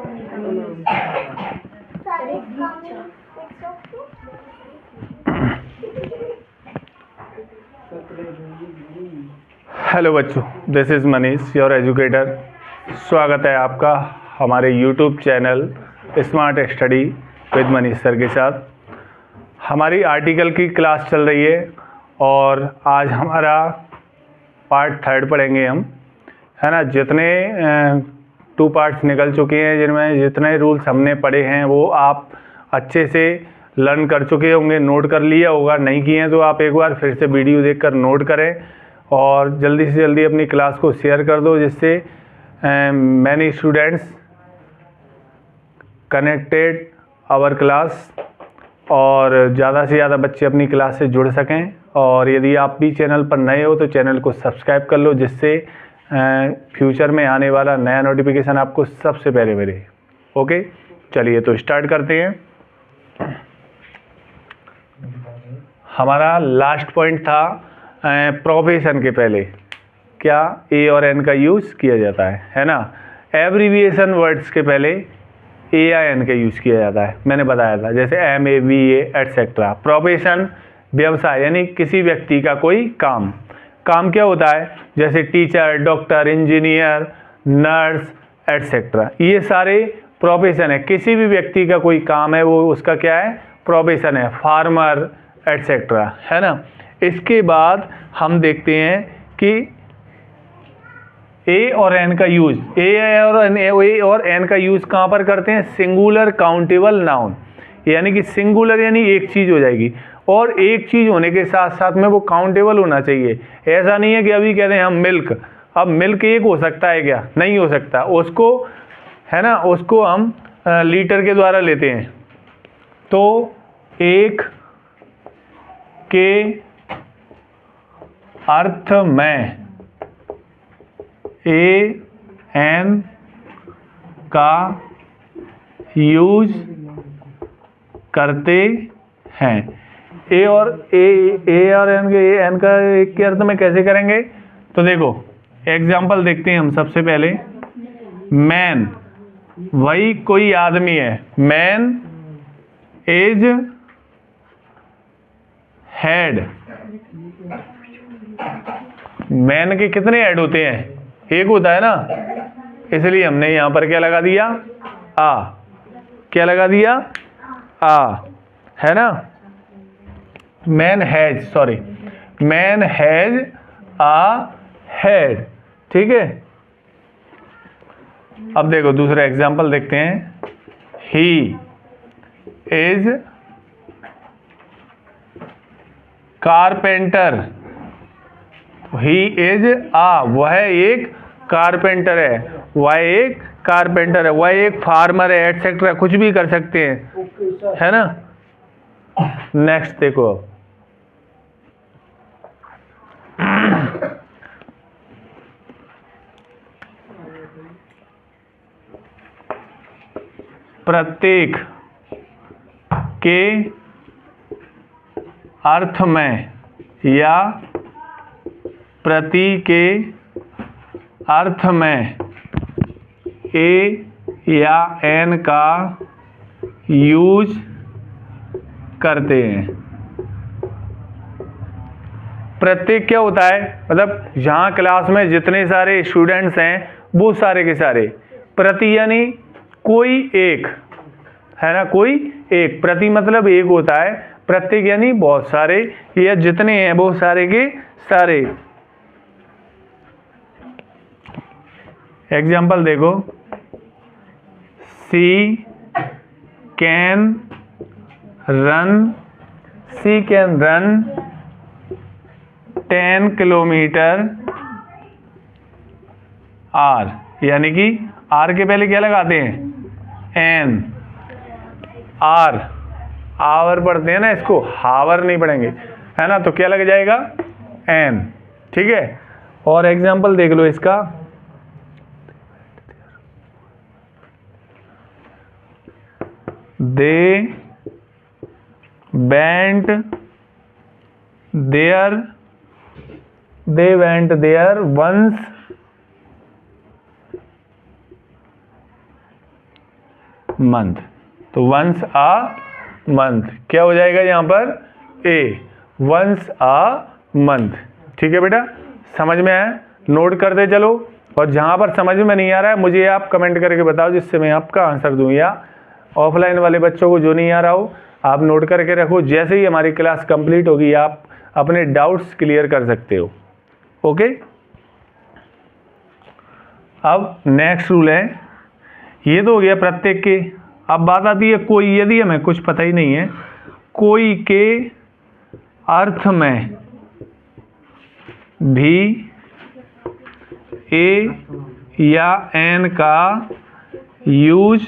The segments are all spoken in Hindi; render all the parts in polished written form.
हेलो बच्चों, this is Manish, your educator. स्वागत है आपका हमारे YouTube channel smart study with Manish sir के साथ। हमारी आर्टिकल की क्लास चल रही है और आज हमारा पार्ट 3 पढ़ेंगे हम, है ना। जितने 2 पार्ट्स निकल चुके हैं, जिनमें जितने रूल्स हमने पढ़े हैं वो आप अच्छे से लर्न कर चुके होंगे, नोट कर लिया होगा। नहीं किए हैं तो आप एक बार फिर से वीडियो देखकर नोट करें और जल्दी से जल्दी अपनी क्लास को शेयर कर दो, जिससे many students connected our class और ज़्यादा से ज़्यादा बच्चे अपनी क्लास से जुड़ सकें। और यदि आप भी चैनल पर नए हो तो चैनल को सब्सक्राइब कर लो, जिससे फ्यूचर में आने वाला नया नोटिफिकेशन आपको सबसे पहले मिले। ओके, चलिए तो स्टार्ट करते हैं। हमारा लास्ट पॉइंट था प्रोफेशन के पहले क्या ए और एन का यूज़ किया जाता है ना। एब्रीविएशन वर्ड्स के पहले ए या एन का यूज़ किया जाता है, मैंने बताया था, जैसे M A B A etcetera. Profession व्यवसाय यानी किसी व्यक्ति का कोई काम। काम क्या होता है, जैसे teacher, doctor, engineer, nurse etcetera, ये सारे प्रोफेशन है। किसी भी व्यक्ति का कोई काम है वो उसका क्या है, प्रोफेशन है। फार्मर एट्सेट्रा, है ना। इसके बाद हम देखते हैं कि ए और एन का यूज, ए और एन का यूज कहाँ पर करते हैं, सिंगुलर काउंटेबल नाउन, यानी कि सिंगुलर यानी एक चीज हो जाएगी और एक चीज होने के साथ साथ में वो काउंटेबल होना चाहिए। ऐसा नहीं है कि अभी कहते हैं हम मिल्क, अब मिल्क एक हो सकता है क्या, नहीं हो सकता, उसको, है ना, उसको हम लीटर के द्वारा लेते हैं। तो एक के अर्थ में ए एन का यूज करते हैं। ए और एन का के अर्थ में कैसे करेंगे, तो देखो एग्जाम्पल देखते हैं हम। सबसे पहले मैन, वही कोई आदमी है। Man is head. मैन के कितने हेड होते हैं, एक होता है ना, इसलिए हमने यहां पर क्या लगा दिया, आ। क्या लगा दिया, आ, है ना। Man has, sorry, man has a head, ठीक है। अब देखो दूसरा एग्जांपल देखते हैं। He is carpenter. He is वह एक कारपेंटर है, वह एक कारपेंटर है, वह एक फार्मर है एटसेट्रा, कुछ भी कर सकते हैं, है ना। नेक्स्ट देखो, प्रत्येक के अर्थ में या प्रति के अर्थ में ए या एन का यूज करते हैं। प्रत्येक क्या होता है, मतलब जहाँ क्लास में जितने सारे स्टूडेंट्स हैं वो सारे के सारे। प्रति यानी कोई एक, है ना, कोई एक। प्रति मतलब एक होता है, प्रत्येक यानी बहुत सारे, या जितने हैं वो सारे के सारे। एग्जाम्पल देखो, सी कैन रन 10 किलोमीटर आर, यानी कि आर के पहले क्या लगाते हैं, एन। आर, आवर पढ़ते हैं ना, इसको हावर नहीं पढ़ेंगे, है ना, तो क्या लग जाएगा, एन, ठीक है। और एग्जाम्पल देख लो इसका, they went there once month. तो वंस अ मंथ क्या हो जाएगा यहाँ पर, ए, वंस अ मंथ। ठीक है बेटा, समझ में आया, नोट करते चलो। और जहाँ पर समझ में नहीं आ रहा है मुझे आप कमेंट करके बताओ, जिससे मैं आपका आंसर दूँ, या ऑफलाइन वाले बच्चों को जो नहीं आ रहा हो आप नोट करके रखो। जैसे ही हमारी क्लास कंप्लीट होगी आप अपने डाउट्स क्लियर कर सकते हो। ओके, अब नेक्स्ट रूल है, ये तो हो गया प्रत्येक के। अब बात आती है कोई, यदि हमें कुछ पता ही नहीं है, कोई के अर्थ में भी ए या एन का यूज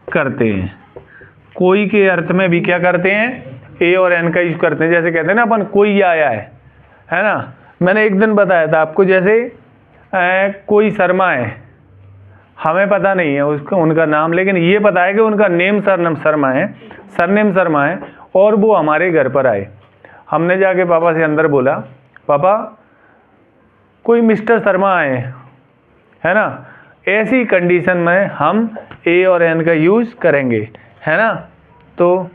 करते हैं। कोई के अर्थ में भी क्या करते हैं, ए और एन का यूज करते हैं। जैसे कहते हैं ना अपन, कोई आया है ना। मैंने एक दिन बताया था आपको, जैसे कोई शर्मा है, हमें पता नहीं है उसका उनका नाम, लेकिन ये पता है कि उनका नेम सरनेम शर्मा है, सरनेम शर्मा है, और वो हमारे घर पर आए। हमने जाके पापा से अंदर बोला, पापा कोई मिस्टर शर्मा आए, है ना। ऐसी कंडीशन में हम ए और एन का यूज करेंगे, है ना। तो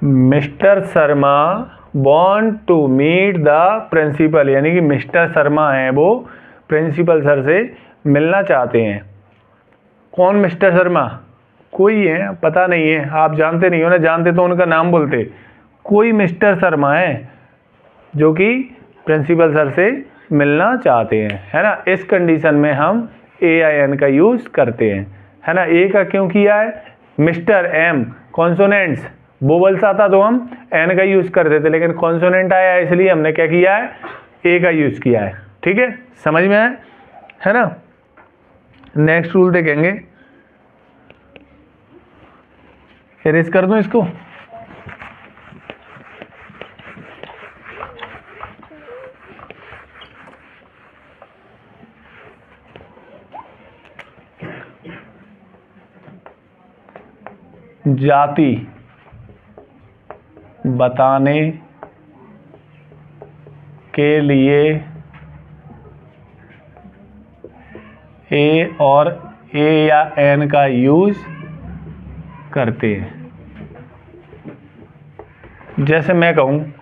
Mister Sharma want to meet the principal, यानी कि मिस्टर शर्मा हैं वो प्रिंसिपल सर से मिलना चाहते हैं। कौन मिस्टर शर्मा, कोई है, पता नहीं है, आप जानते नहीं हो ना, जानते तो उनका नाम बोलते। कोई मिस्टर शर्मा है जो कि प्रिंसिपल सर से मिलना चाहते हैं, है ना। इस कंडीशन में हम ए आई एन का यूज करते हैं, है ना। ए का क्यों किया है, मिस्टर, एम कॉन्सोनेंट्स, वोवल्स आता तो हम एन का यूज करते थे, लेकिन कॉन्सोनेंट आया इसलिए हमने क्या किया है, ए का यूज किया है। ठीक है, समझ में आया, है ना। नेक्स्ट रूल देखेंगे, इरेज कर दूं इसको। जाति बताने के लिए ए और ए या एन का यूज करते हैं। जैसे मैं कहूँ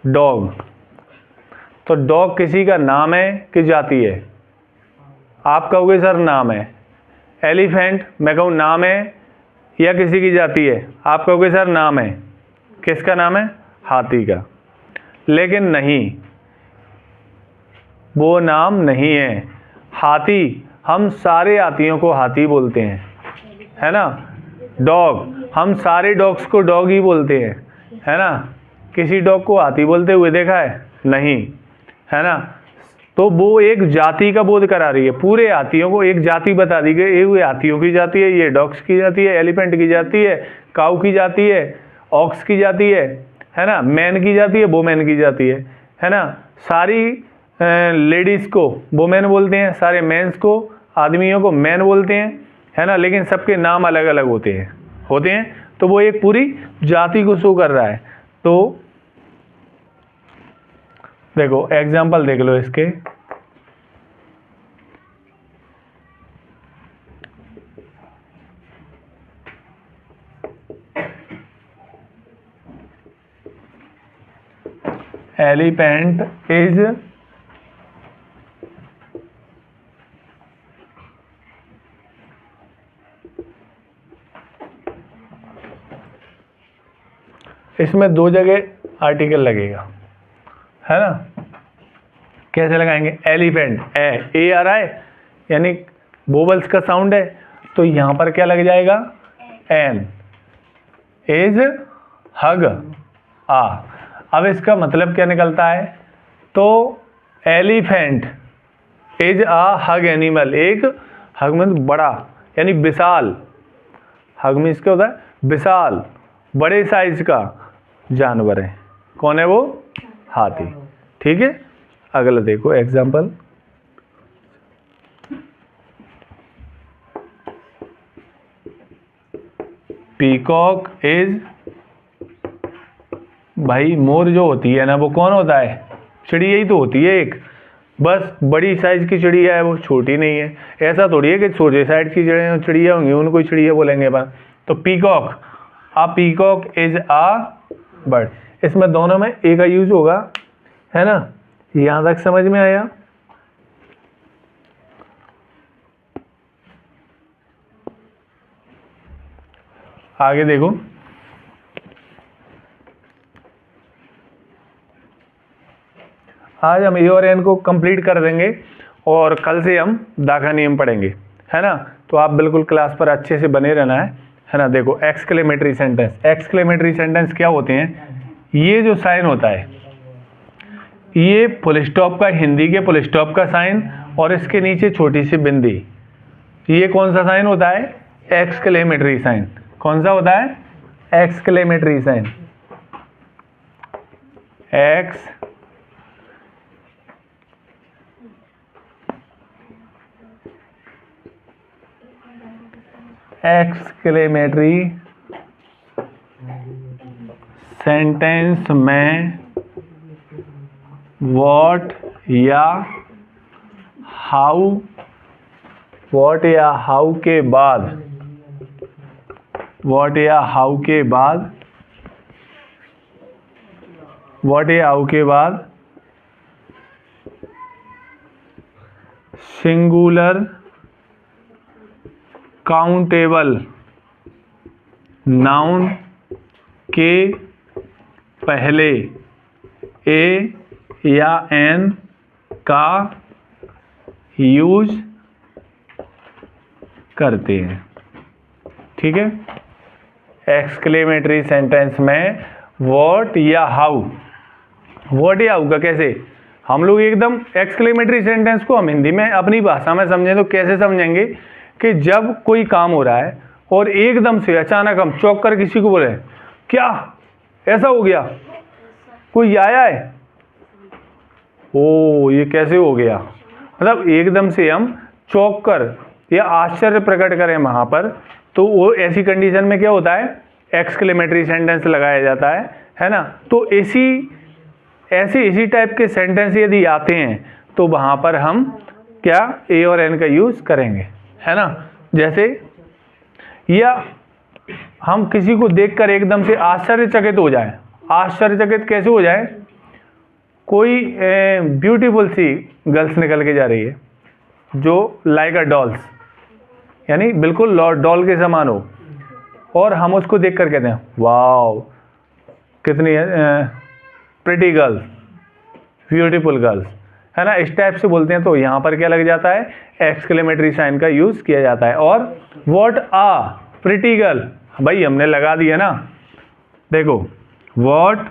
डॉग, तो डॉग किसी का नाम है कि जाति है, आप कहोगे सर नाम है। एलिफेंट मैं कहूँ नाम है या किसी की जाति है, आप कहोगे सर नाम है। किसका नाम है, हाथी का। लेकिन नहीं, वो नाम नहीं है। हाथी, हम सारे हाथियों को हाथी बोलते हैं, है ना। डॉग, हम सारे डॉग्स को डॉग ही बोलते हैं, है ना। किसी डॉग को हाथी बोलते हुए देखा है, नहीं, है ना। तो वो एक जाति का बोध करा रही है, पूरे हाथियों को एक जाति बता दी गई, ये हाथियों की जाति है, ये डॉग्स की जाति है, एलिफेंट की जाति है, काऊ की जाति है, ऑक्स की जाति है ना, मैन की जाति है, वोमेन की जाति है ना। सारी लेडीज़ को वोमेन बोलते हैं, सारे मेंस को, आदमियों को मैन बोलते हैं, है ना। लेकिन सबके नाम अलग अलग होते हैं। तो वो एक पूरी जाति को शो कर रहा है। तो देखो एग्जाम्पल देख लो इसके, एलिफेंट इज इसमें दो जगह आर्टिकल लगेगा, है ना। कैसे लगाएंगे, एलिफेंट, ए आ रहा है, यानी वोवल्स का साउंड है, तो यहां पर क्या लग जाएगा, एन। इज हग आ। अब इसका मतलब क्या निकलता है, तो elephant is a huge animal, एक हग में बड़ा यानी विशाल, हग में इसका होता है विशाल, बड़े साइज का जानवर है। कौन है वो, हाथी। ठीक है, अगला देखो एग्जाम्पल, पीकॉक इज, भाई मोर जो होती है ना वो कौन होता है, चिड़िया ही तो होती है एक, बस बड़ी साइज की चिड़िया है वो, छोटी नहीं है। ऐसा थोड़ी है कि छोटे साइज की चिड़िया होंगी उनको ही चिड़िया बोलेंगे अपन। तो peacock, a peacock is a bird, इसमें दोनों में ए का यूज होगा, है ना। यहां तक समझ में आया। आगे देखो, आज हम ए और एन को कंप्लीट कर देंगे और कल से हम दाखा नियम पढ़ेंगे, है ना। तो आप बिल्कुल क्लास पर अच्छे से बने रहना है ना। देखो एक्सक्लेमेटरी सेंटेंस, एक्सक्लेमेटरी सेंटेंस क्या होते हैं, ये जो साइन होता है ये फुल स्टॉप का, हिंदी के फुल स्टॉप का साइन और इसके नीचे छोटी सी बिंदी, ये कौन सा साइन होता है, एक्सक्लेमेटरी साइन। कौन सा होता है, एक्सक्लेमेटरी साइन, एक्सक्लेमेटरी सेंटेंस में व्हाट या हाउ, व्हाट या हाउ के बाद, व्हाट या हाउ के बाद, व्हाट या हाउ के बाद सिंगुलर काउंटेबल नाउन के पहले ए या एन का यूज करते हैं, ठीक है। एक्सक्लेमेटरी सेंटेंस में व्हाट या हाउ, व्हाट या हाउ का कैसे, हम लोग एकदम एक्सक्लेमेटरी सेंटेंस को हम हिंदी में अपनी भाषा में समझें तो कैसे समझेंगे कि जब कोई काम हो रहा है और एकदम से अचानक हम चौंक कर किसी को बोले क्या ऐसा हो गया, कोई आया है, ओ ये कैसे हो गया, मतलब एकदम से हम चौंक कर या आश्चर्य प्रकट करें वहां पर, तो वो ऐसी कंडीशन में क्या होता है, एक्सक्लेमेटरी सेंटेंस लगाया जाता है ना। तो ऐसी टाइप के सेंटेंस यदि आते हैं तो वहां पर हम क्या ए और एन का यूज करेंगे, है ना। जैसे या हम किसी को देखकर एकदम से आश्चर्यचकित हो जाए, आश्चर्यचकित कैसे हो जाए, कोई ब्यूटीफुल सी गर्ल्स निकल के जा रही है जो लाइक अ डॉल्स, यानी बिल्कुल डॉल के समान हो, और हम उसको देख कर कहते हैं वाओ कितनी प्रिटी गर्ल्स, ब्यूटीफुल गर्ल्स, है ना, इस टाइप से बोलते हैं। तो यहाँ पर क्या लग जाता है, एक्सक्लेमेटरी साइन का यूज किया जाता है। और व्हाट आ प्रिटी गर्ल, भाई हमने लगा दिया ना, देखो व्हाट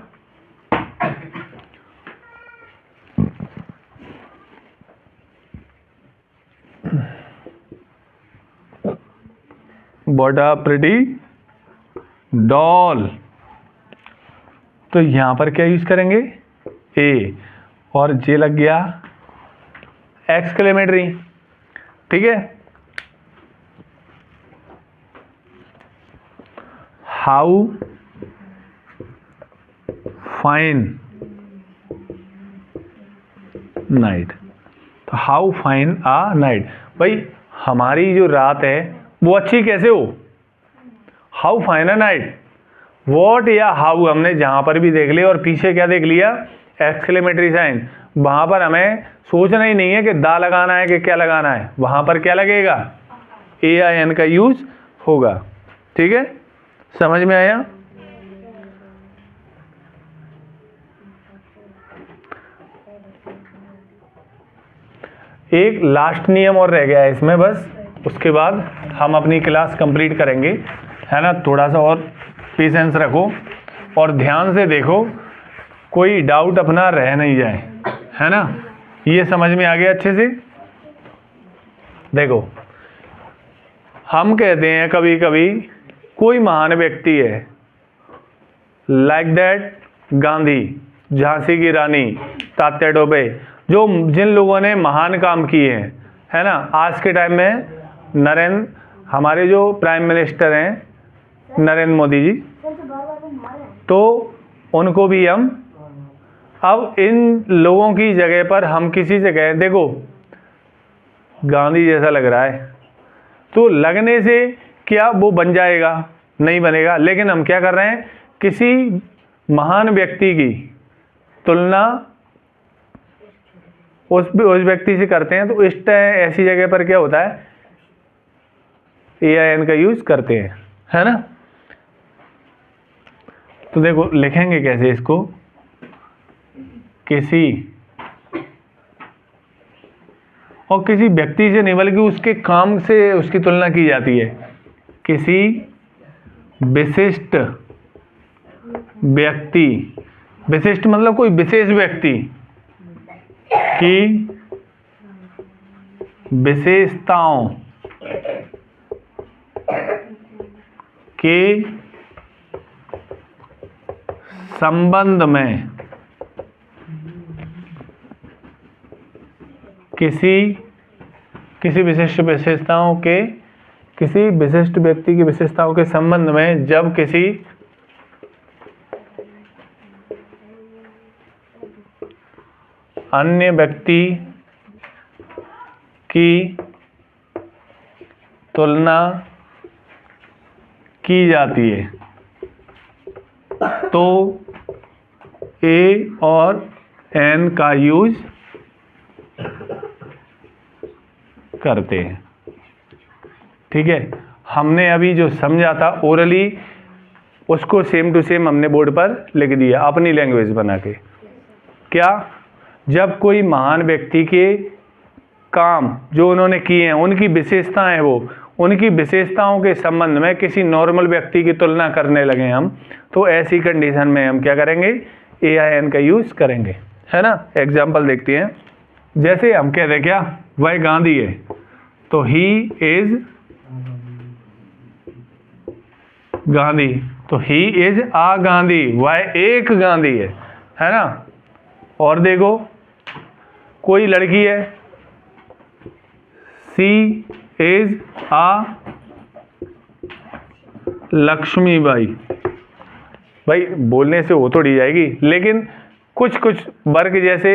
आ प्रिटी डॉल, तो यहां पर क्या यूज करेंगे, ए, और जे लग गया एक्सक्लेमेटरी, ठीक है। हाउ फाइन नाइट, तो हाउ फाइन आ नाइट, भाई हमारी जो रात है वो अच्छी कैसे हो, how fine a night. What या हाउ हमने जहां पर भी देख लिया और पीछे क्या देख लिया, एक्सक्लेमेटरी साइन, वहां पर हमें सोचना ही नहीं है कि दा लगाना है कि क्या लगाना है, वहां पर क्या लगेगा, ए या एन का यूज होगा, ठीक है। समझ में आया। एक लास्ट नियम और रह गया है इसमें बस, उसके बाद हम अपनी क्लास कंप्लीट करेंगे, है ना। थोड़ा सा और पेशेंस रखो और ध्यान से देखो, कोई डाउट अपना रह नहीं जाए, है ना। ये समझ में आ गया अच्छे से। देखो हम कहते हैं कभी कभी कोई महान व्यक्ति है, लाइक दैट गांधी, झांसी की रानी, तात्या टोपे, जो जिन लोगों ने महान काम किए हैं, है ना। आज के टाइम में हमारे जो प्राइम मिनिस्टर हैं नरेंद्र मोदी जी, तो उनको भी हम अब इन लोगों की जगह पर हम किसी से कहें देखो गांधी जैसा लग रहा है, तो लगने से क्या वो बन जाएगा? नहीं बनेगा। लेकिन हम क्या कर रहे हैं, किसी महान व्यक्ति की तुलना उस व्यक्ति से करते हैं, तो इस टाइम ऐसी जगह पर क्या होता है, AIN का यूज करते हैं, है ना। तो देखो लिखेंगे कैसे इसको, किसी और किसी व्यक्ति से नहीं बल्कि उसके काम से उसकी तुलना की जाती है। किसी विशिष्ट व्यक्ति, विशिष्ट मतलब कोई विशेष व्यक्ति की विशेषताओं के संबंध में किसी विशिष्ट विशेषताओं के, किसी विशिष्ट व्यक्ति की विशेषताओं के संबंध में जब किसी अन्य व्यक्ति की तुलना की जाती है, तो A और N का यूज करते हैं। ठीक है, हमने अभी जो समझा था ओरली, उसको सेम टू सेम हमने बोर्ड पर लिख दिया अपनी लैंग्वेज बना के। क्या, जब कोई महान व्यक्ति के काम जो उन्होंने किए हैं, उनकी विशेषताएं, वो उनकी विशेषताओं के संबंध में किसी नॉर्मल व्यक्ति की तुलना करने लगे हम, तो ऐसी कंडीशन में हम क्या करेंगे, AIN का यूज करेंगे, है ना। एग्जाम्पल देखते हैं। जैसे हम कहते हैं क्या, वह गांधी है, तो ही इज गांधी, तो ही इज आ गांधी, वह एक गांधी है ना। और देखो कोई लड़की है, शी इज आ लक्ष्मीबाई। भाई बोलने से वो थोड़ी जाएगी, लेकिन कुछ कुछ वर्ग जैसे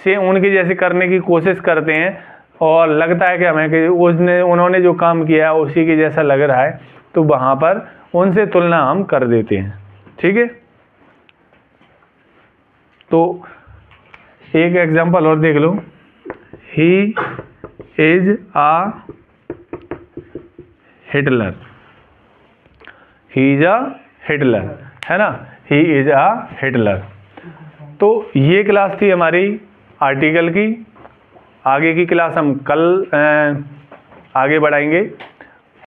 से उनके जैसे करने की कोशिश करते हैं और लगता है कि हमें कि उन्होंने जो काम किया है उसी के जैसा लग रहा है, तो वहाँ पर उनसे तुलना हम कर देते हैं। ठीक है, तो एक एग्जांपल और देख लो, he is a Hitler, he is a Hitler, है ना, ही इज आ हिटलर। तो ये क्लास थी हमारी आर्टिकल की। आगे की क्लास हम कल आगे बढ़ाएंगे।